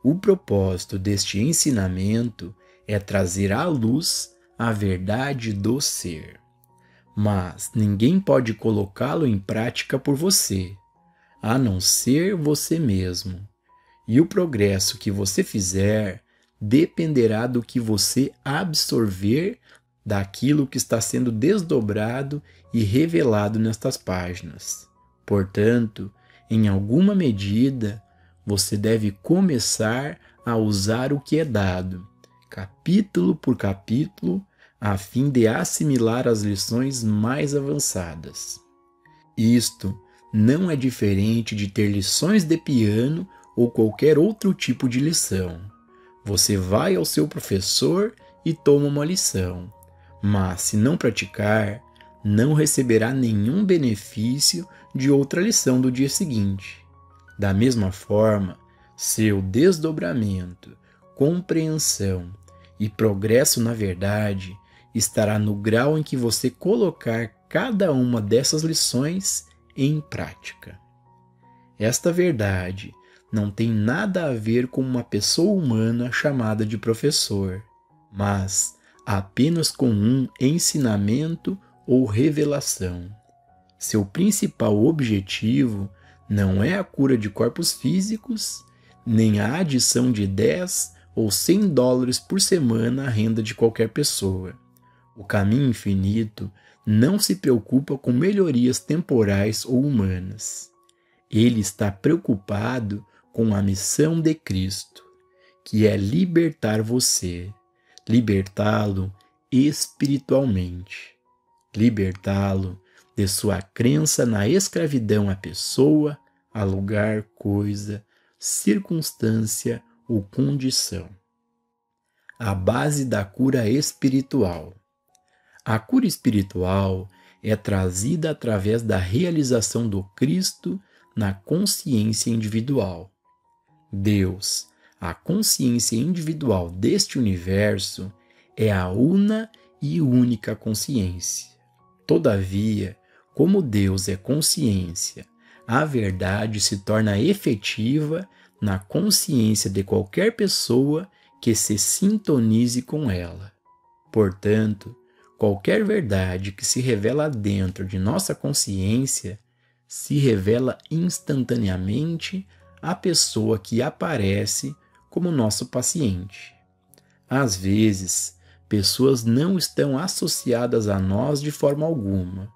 O propósito deste ensinamento é trazer à luz a verdade do ser. Mas ninguém pode colocá-lo em prática por você, a não ser você mesmo. E o progresso que você fizer dependerá do que você absorver daquilo que está sendo desdobrado e revelado nestas páginas. Portanto, em alguma medida, você deve começar a usar o que é dado, capítulo por capítulo, a fim de assimilar as lições mais avançadas. Isto não é diferente de ter lições de piano ou qualquer outro tipo de lição. Você vai ao seu professor e toma uma lição, mas se não praticar, não receberá nenhum benefício de outra lição do dia seguinte. Da mesma forma, seu desdobramento, compreensão e progresso na verdade estará no grau em que você colocar cada uma dessas lições em prática. Esta verdade não tem nada a ver com uma pessoa humana chamada de professor, mas apenas com um ensinamento ou revelação. Seu principal objetivo não é a cura de corpos físicos, nem a adição de 10 ou 100 dólares por semana à renda de qualquer pessoa. O caminho infinito não se preocupa com melhorias temporais ou humanas. Ele está preocupado com a missão de Cristo, que é libertar você, libertá-lo espiritualmente, libertá-lo de sua crença na escravidão à pessoa, a lugar, coisa, circunstância ou condição. A base da cura espiritual. A cura espiritual é trazida através da realização do Cristo na consciência individual. Deus, a consciência individual deste universo, é a una e única consciência. Todavia, como Deus é consciência, a verdade se torna efetiva na consciência de qualquer pessoa que se sintonize com ela. Portanto, qualquer verdade que se revela dentro de nossa consciência se revela instantaneamente à pessoa que aparece como nosso paciente. Às vezes, pessoas não estão associadas a nós de forma alguma,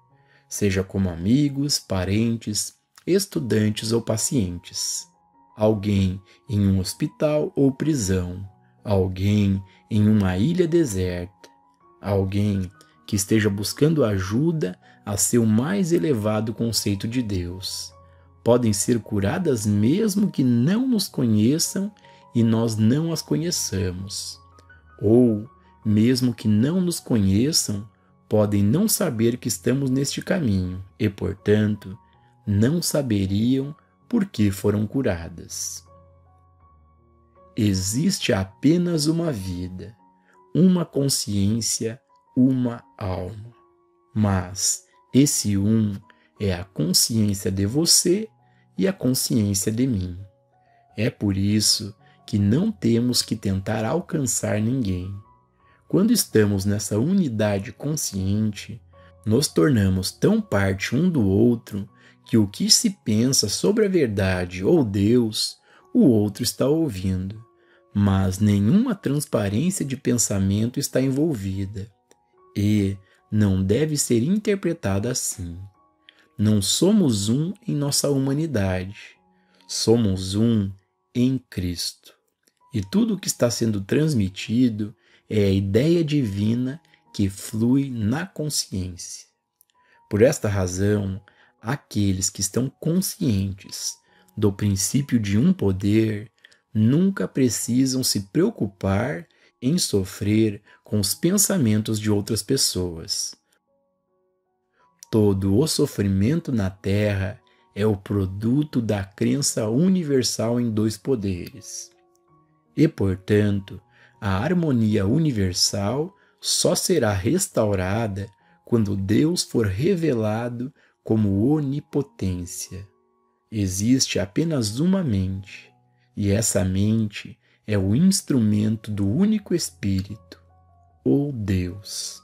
seja como amigos, parentes, estudantes ou pacientes. Alguém em um hospital ou prisão, alguém em uma ilha deserta, alguém que esteja buscando ajuda a seu mais elevado conceito de Deus. Podem ser curadas mesmo que não nos conheçam e nós não as conheçamos. Ou, mesmo que não nos conheçam, podem não saber que estamos neste caminho e, portanto, não saberiam por que foram curadas. Existe apenas uma vida, uma consciência, uma alma. Mas esse um é a consciência de você e a consciência de mim. É por isso que não temos que tentar alcançar ninguém. Quando estamos nessa unidade consciente, nos tornamos tão parte um do outro que o que se pensa sobre a verdade ou Deus, o outro está ouvindo, mas nenhuma transparência de pensamento está envolvida e não deve ser interpretada assim. Não somos um em nossa humanidade, somos um em Cristo. E tudo o que está sendo transmitido é a ideia divina que flui na consciência. Por esta razão, aqueles que estão conscientes do princípio de um poder nunca precisam se preocupar em sofrer com os pensamentos de outras pessoas. Todo o sofrimento na Terra é o produto da crença universal em dois poderes. E, portanto, a harmonia universal só será restaurada quando Deus for revelado como onipotência. Existe apenas uma mente, E essa mente é o instrumento do único Espírito, ou Deus.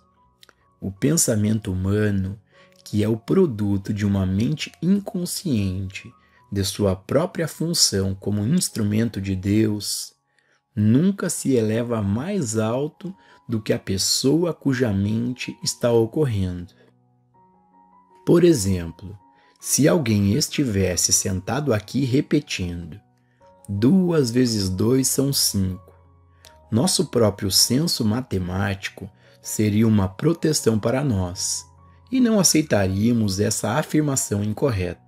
O pensamento humano, que é o produto de uma mente inconsciente de sua própria função como instrumento de Deus, nunca se eleva mais alto do que a pessoa cuja mente está ocorrendo. Por exemplo, se alguém estivesse sentado aqui repetindo 2 vezes 2 são 5, nosso próprio senso matemático seria uma proteção para nós, e não aceitaríamos essa afirmação incorreta.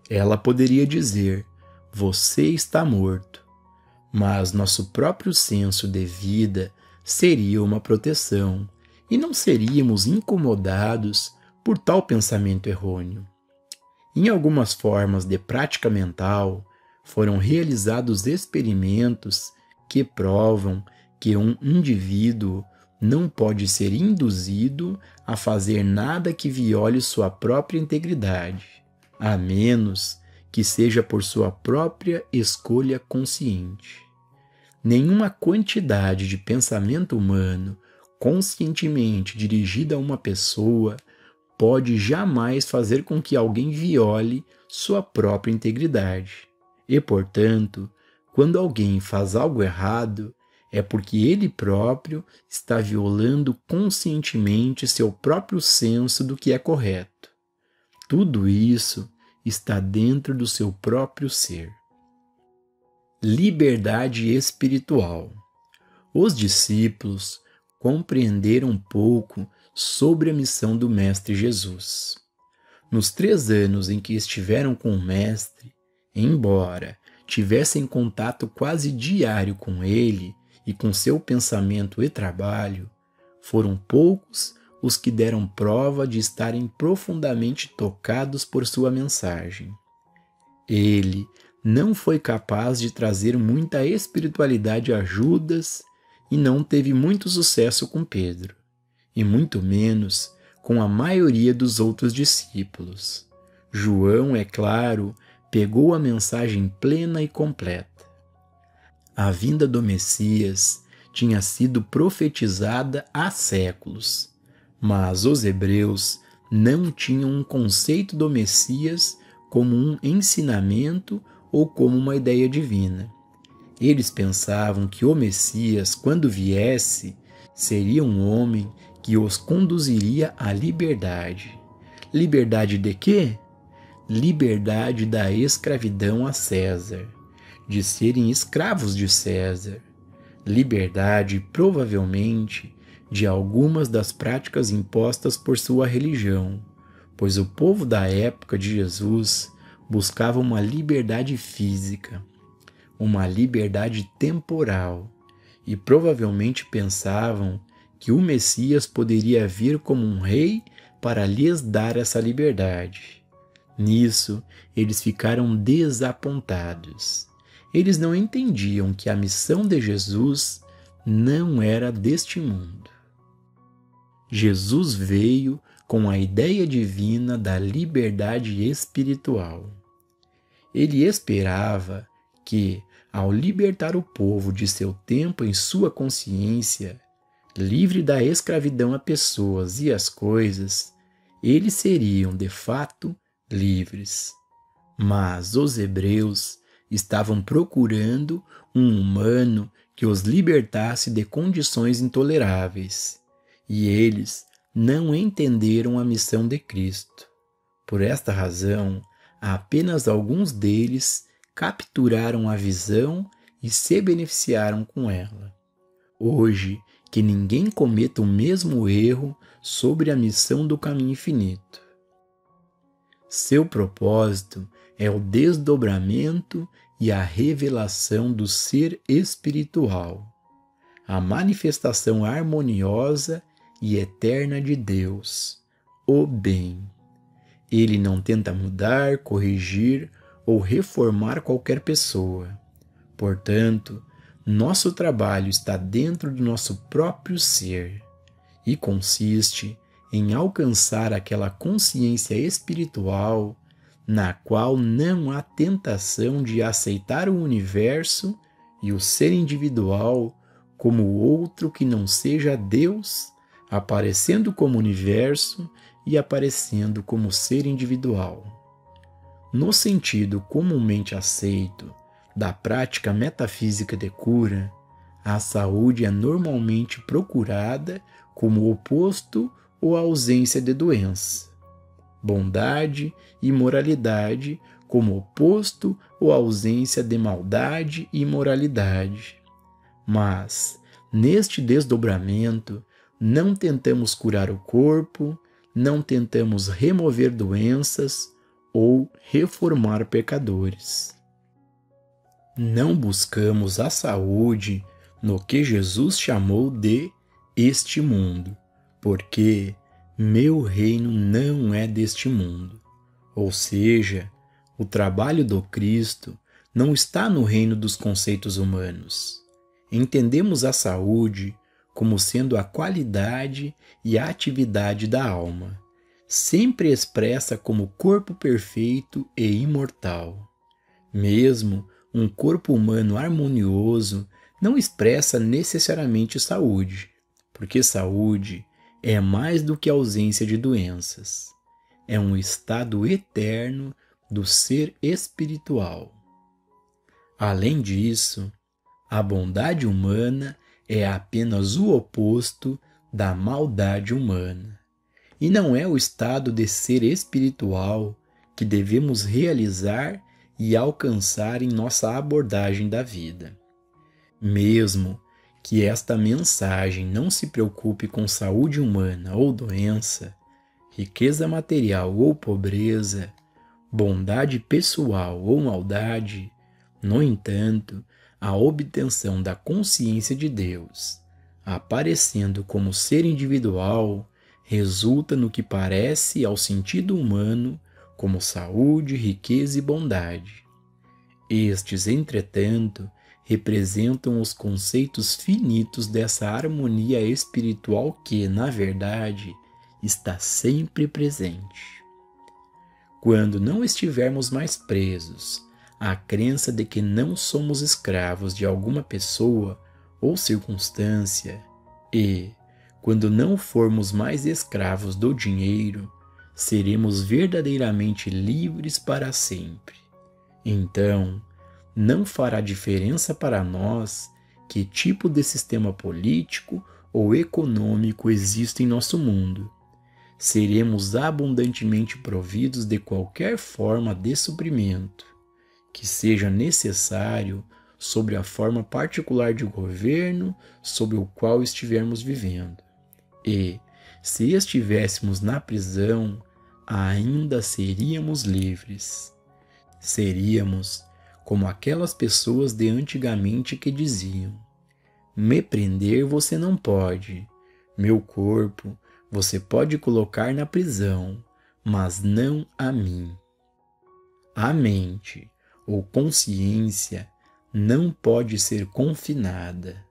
Ela poderia dizer: você está morto, mas nosso próprio senso de vida seria uma proteção, e não seríamos incomodados por tal pensamento errôneo. Em algumas formas de prática mental, foram realizados experimentos que provam que um indivíduo não pode ser induzido a fazer nada que viole sua própria integridade, a menos que seja por sua própria escolha consciente. Nenhuma quantidade de pensamento humano conscientemente dirigida a uma pessoa pode jamais fazer com que alguém viole sua própria integridade. E, portanto, quando alguém faz algo errado, é porque ele próprio está violando conscientemente seu próprio senso do que é correto. Tudo isso está dentro do seu próprio ser. Liberdade espiritual. Os discípulos compreenderam pouco sobre a missão do Mestre Jesus. Nos 3 anos em que estiveram com o Mestre, embora tivessem contato quase diário com ele e com seu pensamento e trabalho, foram poucos os que deram prova de estarem profundamente tocados por sua mensagem. Ele não foi capaz de trazer muita espiritualidade a Judas e não teve muito sucesso com Pedro, e muito menos com a maioria dos outros discípulos. João, é claro, pegou a mensagem plena e completa. A vinda do Messias tinha sido profetizada há séculos, mas os hebreus não tinham um conceito do Messias como um ensinamento ou como uma ideia divina. Eles pensavam que o Messias, quando viesse, seria um homem que os conduziria à liberdade. Liberdade de quê? Liberdade da escravidão a César, de serem escravos de César. Liberdade, provavelmente, de algumas das práticas impostas por sua religião, pois o povo da época de Jesus buscava uma liberdade física, uma liberdade temporal, e provavelmente pensavam que o Messias poderia vir como um rei para lhes dar essa liberdade. Nisso, eles ficaram desapontados. Eles não entendiam que a missão de Jesus não era deste mundo. Jesus veio com a ideia divina da liberdade espiritual. Ele esperava que, ao libertar o povo de seu tempo em sua consciência, livre da escravidão a pessoas e as coisas, eles seriam, de fato, livres. Mas os hebreus estavam procurando um humano que os libertasse de condições intoleráveis, e eles não entenderam a missão de Cristo. Por esta razão, apenas alguns deles capturaram a visão e se beneficiaram com ela. Hoje, que ninguém cometa o mesmo erro sobre a missão do caminho infinito. Seu propósito é o desdobramento e a revelação do ser espiritual, a manifestação harmoniosa e eterna de Deus, o bem. Ele não tenta mudar, corrigir ou reformar qualquer pessoa. Portanto, nosso trabalho está dentro do nosso próprio ser e consiste em alcançar aquela consciência espiritual na qual não há tentação de aceitar o universo e o ser individual como outro que não seja Deus, aparecendo como universo e aparecendo como ser individual. No sentido comumente aceito da prática metafísica de cura, a saúde é normalmente procurada como oposto ou ausência de doença. Bondade e moralidade como oposto ou ausência de maldade e imoralidade. Mas, neste desdobramento, não tentamos curar o corpo, não tentamos remover doenças ou reformar pecadores. Não buscamos a saúde no que Jesus chamou de este mundo, porque meu reino não é deste mundo. Ou seja, o trabalho do Cristo não está no reino dos conceitos humanos. Entendemos a saúde como sendo a qualidade e a atividade da alma, sempre expressa como corpo perfeito e imortal. Mesmo um corpo humano harmonioso não expressa necessariamente saúde, porque saúde é mais do que ausência de doenças. É um estado eterno do ser espiritual. Além disso, a bondade humana é apenas o oposto da maldade humana. E não é o estado de ser espiritual que devemos realizar e alcançar em nossa abordagem da vida. Mesmo que esta mensagem não se preocupe com saúde humana ou doença, riqueza material ou pobreza, bondade pessoal ou maldade, no entanto, a obtenção da consciência de Deus, aparecendo como ser individual, resulta no que parece ao sentido humano como saúde, riqueza e bondade. Estes, entretanto, representam os conceitos finitos dessa harmonia espiritual que, na verdade, está sempre presente. Quando não estivermos mais presos à crença de que não somos escravos de alguma pessoa ou circunstância e, quando não formos mais escravos do dinheiro, seremos verdadeiramente livres para sempre. Então, não fará diferença para nós que tipo de sistema político ou econômico existe em nosso mundo. Seremos abundantemente providos de qualquer forma de suprimento que seja necessário sobre a forma particular de governo sobre o qual estivermos vivendo. E, se estivéssemos na prisão, ainda seríamos livres. Seríamos como aquelas pessoas de antigamente que diziam: me prender você não pode, meu corpo você pode colocar na prisão, mas não a mim. A mente ou consciência não pode ser confinada.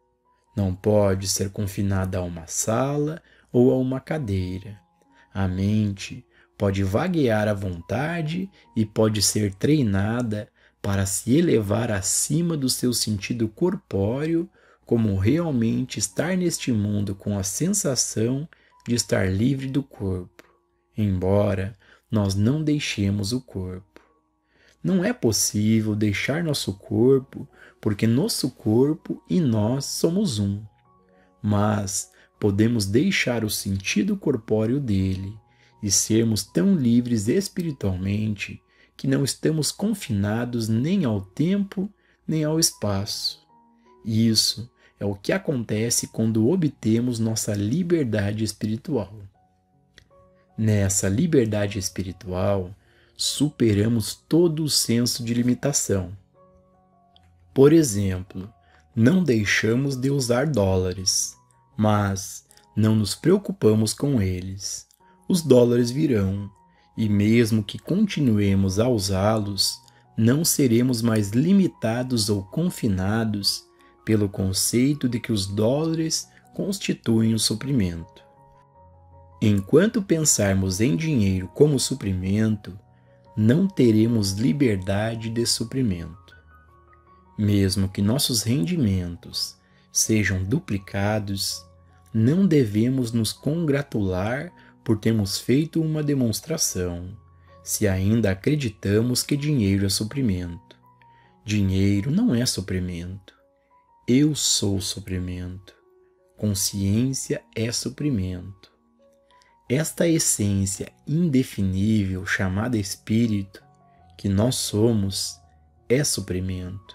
Não pode ser confinada a uma sala ou a uma cadeira. A mente pode vaguear à vontade e pode ser treinada para se elevar acima do seu sentido corpóreo, como realmente estar neste mundo com a sensação de estar livre do corpo, embora nós não deixemos o corpo. Não é possível deixar nosso corpo, porque nosso corpo e nós somos um. Mas podemos deixar o sentido corpóreo dele e sermos tão livres espiritualmente que não estamos confinados nem ao tempo nem ao espaço. Isso é o que acontece quando obtemos nossa liberdade espiritual. Nessa liberdade espiritual, superamos todo o senso de limitação. Por exemplo, não deixamos de usar dólares, mas não nos preocupamos com eles. Os dólares virão, e mesmo que continuemos a usá-los, não seremos mais limitados ou confinados pelo conceito de que os dólares constituem o suprimento. Enquanto pensarmos em dinheiro como suprimento, não teremos liberdade de suprimento. Mesmo que nossos rendimentos sejam duplicados, não devemos nos congratular por termos feito uma demonstração, se ainda acreditamos que dinheiro é suprimento. Dinheiro não é suprimento. Eu sou suprimento. Consciência é suprimento. Esta essência indefinível chamada espírito, que nós somos, é suprimento,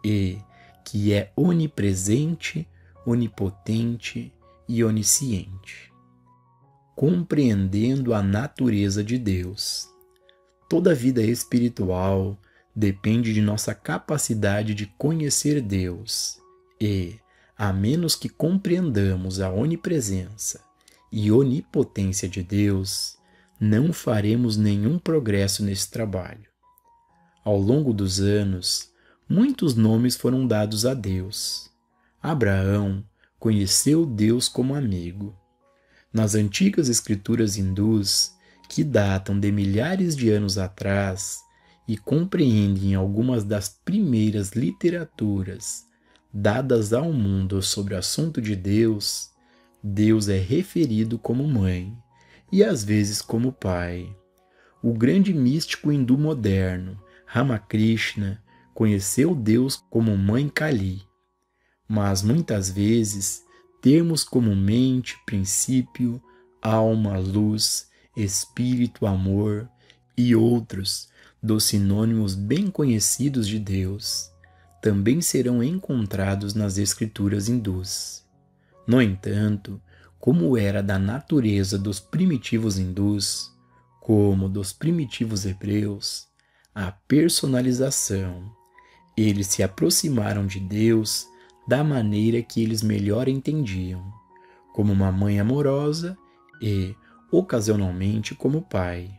e que é onipresente, onipotente e onisciente. Compreendendo a natureza de Deus. Toda vida espiritual depende de nossa capacidade de conhecer Deus e, a menos que compreendamos a onipresença e onipotência de Deus, não faremos nenhum progresso nesse trabalho. Ao longo dos anos, muitos nomes foram dados a Deus. Abraão conheceu Deus como amigo. Nas antigas escrituras hindus, que datam de milhares de anos atrás e compreendem algumas das primeiras literaturas dadas ao mundo sobre o assunto de Deus, Deus é referido como mãe e às vezes como pai. O grande místico hindu moderno, Ramakrishna, conheceu Deus como mãe Kali, mas muitas vezes termos como mente, princípio, alma, luz, espírito, amor e outros dos sinônimos bem conhecidos de Deus também serão encontrados nas escrituras hindus. No entanto, como era da natureza dos primitivos hindus, como dos primitivos hebreus, a personalização, eles se aproximaram de Deus da maneira que eles melhor entendiam, como uma mãe amorosa e, ocasionalmente, como pai.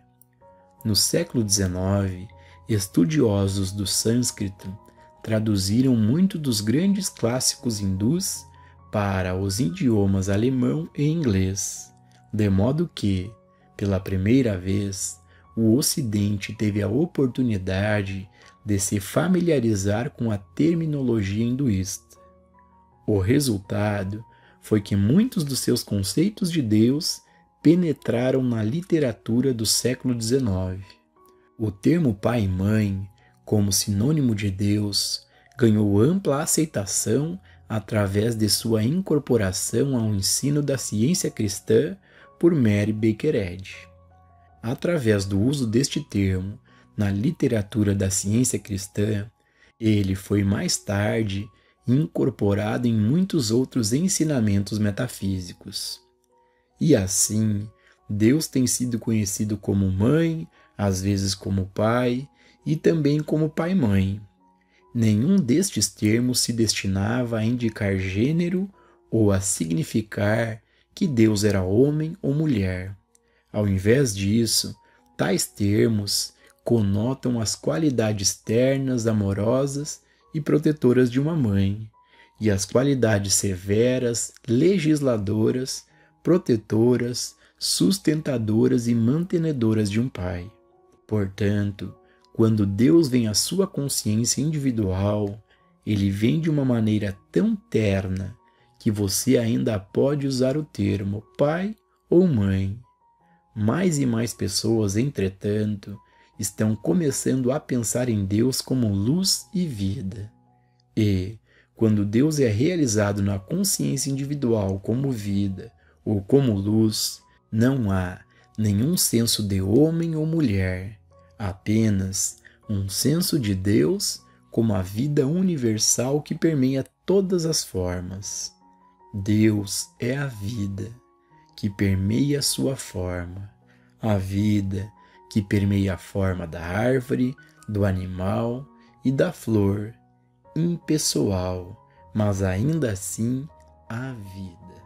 No século XIX, estudiosos do sânscrito traduziram muito dos grandes clássicos hindus para os idiomas alemão e inglês, de modo que, pela primeira vez, o Ocidente teve a oportunidade de se familiarizar com a terminologia hinduísta. O resultado foi que muitos dos seus conceitos de Deus penetraram na literatura do século XIX. O termo pai e mãe, como sinônimo de Deus, ganhou ampla aceitação através de sua incorporação ao ensino da ciência cristã por Mary Baker Eddy. Através do uso deste termo na literatura da ciência cristã, ele foi mais tarde incorporado em muitos outros ensinamentos metafísicos. E assim, Deus tem sido conhecido como mãe, às vezes como pai e também como pai-mãe. Nenhum destes termos se destinava a indicar gênero ou a significar que Deus era homem ou mulher. Ao invés disso, tais termos conotam as qualidades ternas, amorosas e protetoras de uma mãe, e as qualidades severas, legisladoras, protetoras, sustentadoras e mantenedoras de um pai. Portanto, quando Deus vem à sua consciência individual, ele vem de uma maneira tão terna que você ainda pode usar o termo pai ou mãe. Mais e mais pessoas, entretanto, estão começando a pensar em Deus como luz e vida. E, quando Deus é realizado na consciência individual como vida ou como luz, não há nenhum senso de homem ou mulher, apenas um senso de Deus como a vida universal que permeia todas as formas. Deus é a vida que permeia sua forma, a vida que permeia a forma da árvore, do animal e da flor, impessoal, mas ainda assim a vida.